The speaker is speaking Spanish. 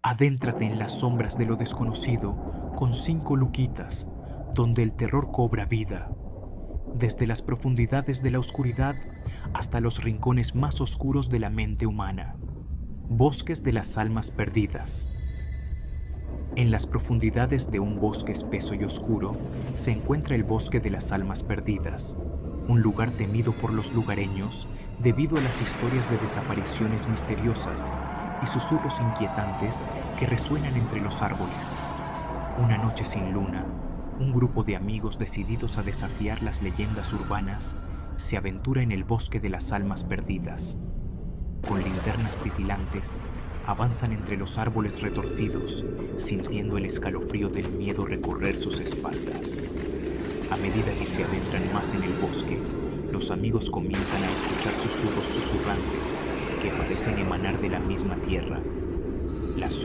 Adéntrate en las sombras de lo desconocido con 5 luquitas, donde el terror cobra vida. Desde las profundidades de la oscuridad hasta los rincones más oscuros de la mente humana. Bosques de las almas perdidas. En las profundidades de un bosque espeso y oscuro se encuentra el Bosque de las Almas Perdidas, un lugar temido por los lugareños debido a las historias de desapariciones misteriosas y susurros inquietantes que resuenan entre los árboles. Una noche sin luna, un grupo de amigos decididos a desafiar las leyendas urbanas se aventura en el Bosque de las Almas Perdidas. Con linternas titilantes, avanzan entre los árboles retorcidos, sintiendo el escalofrío del miedo recorrer sus espaldas. A medida que se adentran más en el bosque, los amigos comienzan a escuchar susurros susurrantes que parecen emanar de la misma tierra. Las